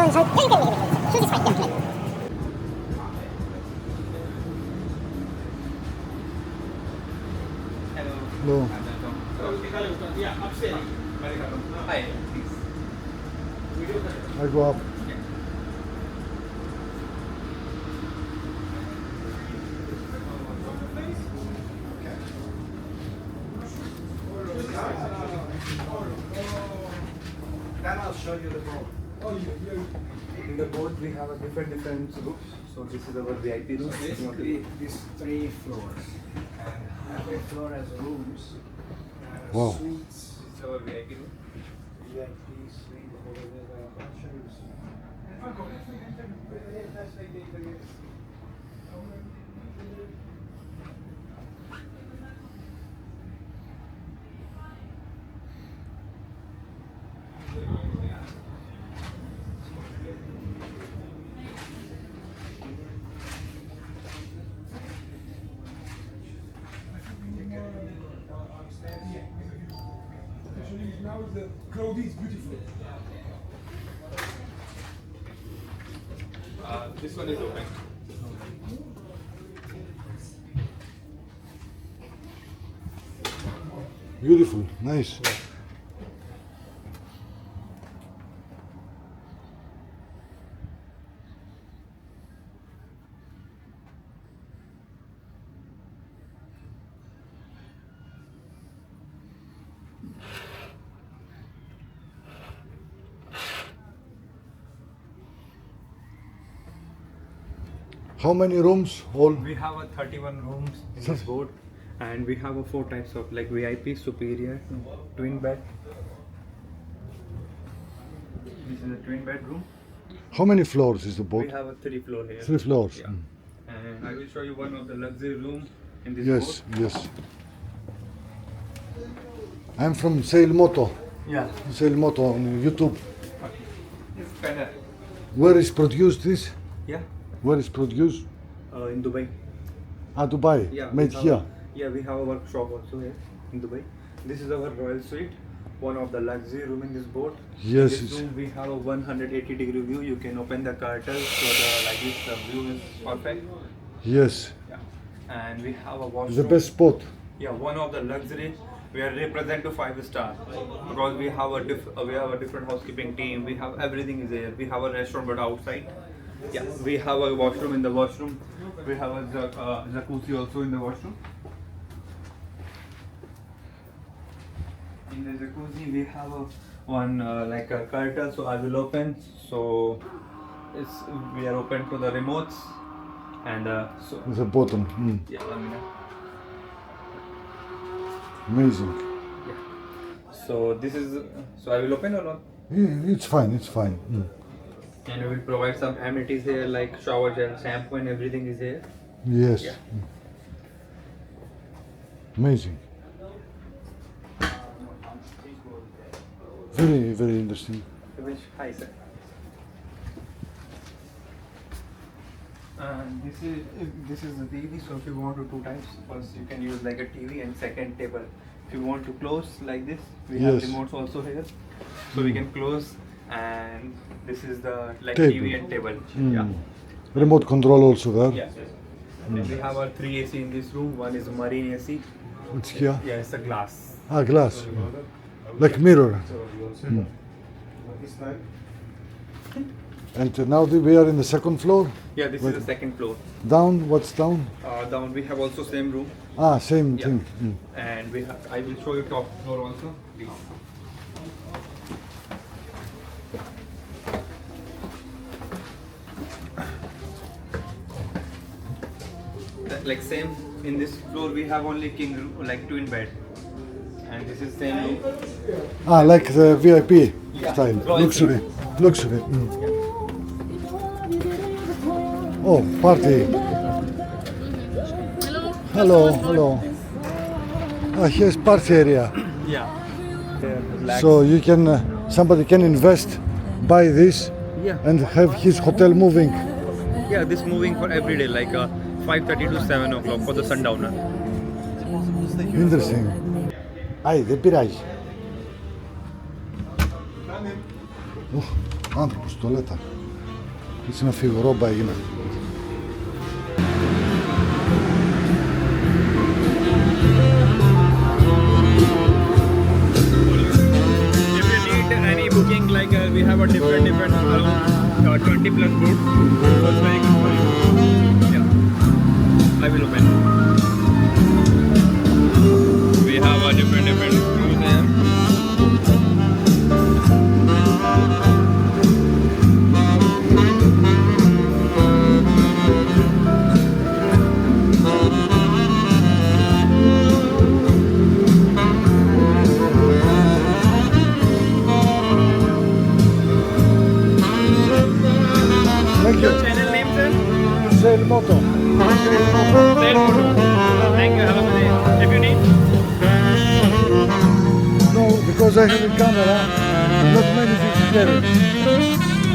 go inside. Yeah, you can. Shoes is fine. Yeah. Hello. Yeah, upstairs. Hi. I go up. Then I'll show you the boat. In the boat we have a different rooms. So this is our VIP room. Basically, these 3 floors. And every floor has rooms. Wow. Suites. It's our VIP room. VIP suite over there. I'll show you soon. Now the crowd is beautiful. This one is open. Beautiful, nice. How many rooms? All? We have a 31 rooms in this boat, and we have a 4 types of like VIP, superior, twin bed. This is a twin bedroom. How many floors is the boat? We have a 3 floor here. 3 floors. Yeah. And I will show you one of the luxury room in this Yes, boat. yes. I'm from Sail Moto. Yeah. Sail Moto on YouTube. It's better. Where is produced this? Yeah. Where is produced? In Dubai. Ah, Dubai. Yeah. Made we have here. Yeah, we have a workshop also here in Dubai. This is our royal suite, one of the luxury room in this boat. Yes, In this it's- room we have a 180-degree view. You can open the curtains so like this the view is perfect. Yes. Yeah. And we have a It's washroom. the best spot. Yeah, one of the luxury. We are represent to 5-star because we have a different housekeeping team. We have everything is there. We have a restaurant but outside. Yeah, we have a washroom in the washroom. We have a jacuzzi also in the washroom. In the jacuzzi we have one like a curtain, so I will open. So we are open to the remotes and so It's the bottom. yeah. Amazing. So this is so I will open or not? Yeah, it's fine. It's fine. And we will provide some amenities here like shower gel, shampoo, and everything is here. Yes. Yeah. Amazing. Very, very interesting. Hi, sir. And this is the TV. So if you want to 2 times, first you can use like a TV and second table. If you want to close like this, we have Yes. remotes also here, so we can close. And this is the like Table. TV and table. Yeah. Remote control also there. Yes. And we have our 3 AC in this room. One is marine AC. It's here. Yeah, it's a glass. Ah, glass. Like mirror. And now we are in the second floor. Yeah, this Wait. is the second floor. Down, what's down? Down we have also same room. Ah, same Yeah. thing. And we have, I will show you top floor also. Please. Like same in this floor we have only king room, like twin bed. And this is same room. Ah, like the VIP Yeah. style. Royal Luxury. Luxury. Oh, party. Hello, hello. Ah, here's party area. Yeah. Relax. So you can, somebody can invest, buy this, Yeah. and have his hotel moving. Yeah, this moving for every day, like 5:30 to 7 o'clock for the sundowner. Interesting. Άι, δεν πειράζει. Άνθρωπος, τουαλέτα. Έτσι να φύγω, ρόμπα έγινα. If you need any booking, like we have a different around 20 plus boats, so it's very good for you. Yeah, I will open. We have a different view there. Thank Your you. channel name, sir? Sail Moto. Sail Photo. Thank you. Have a good day. If you need. No, because I have a camera, not many things carry.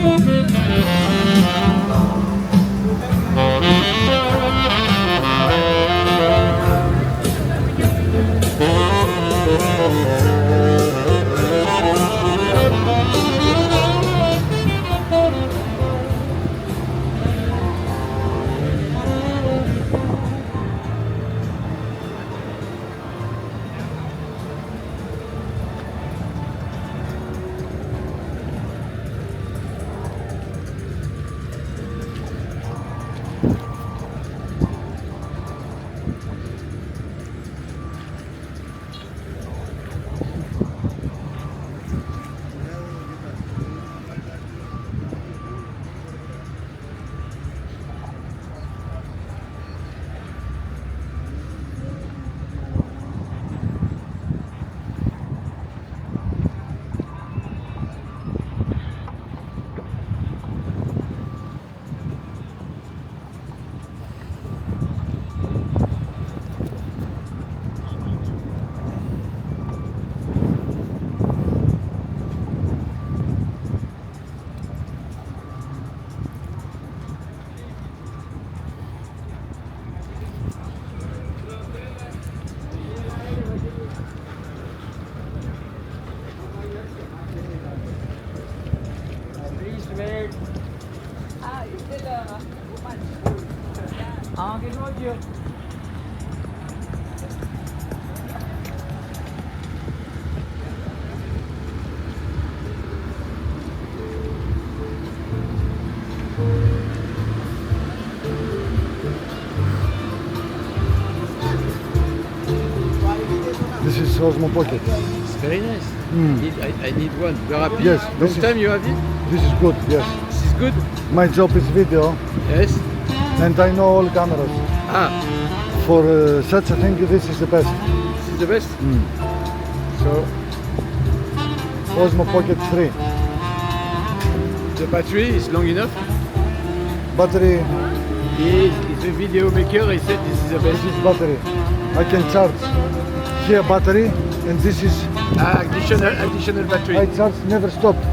This is Osmo Pocket. It's very nice. Mm. I need one. You're happy? Yes, Long this is- time you have it? This is good, yes. This is good? My job is video Yes. and I know all cameras. Ah, For such a thing, this is the best. this is the best. Mm. So Osmo Pocket 3. the battery is long enough. Battery, He's a video maker. He said this is the this best. is battery. I can charge here battery and this is, Additional battery. I charge never stopped.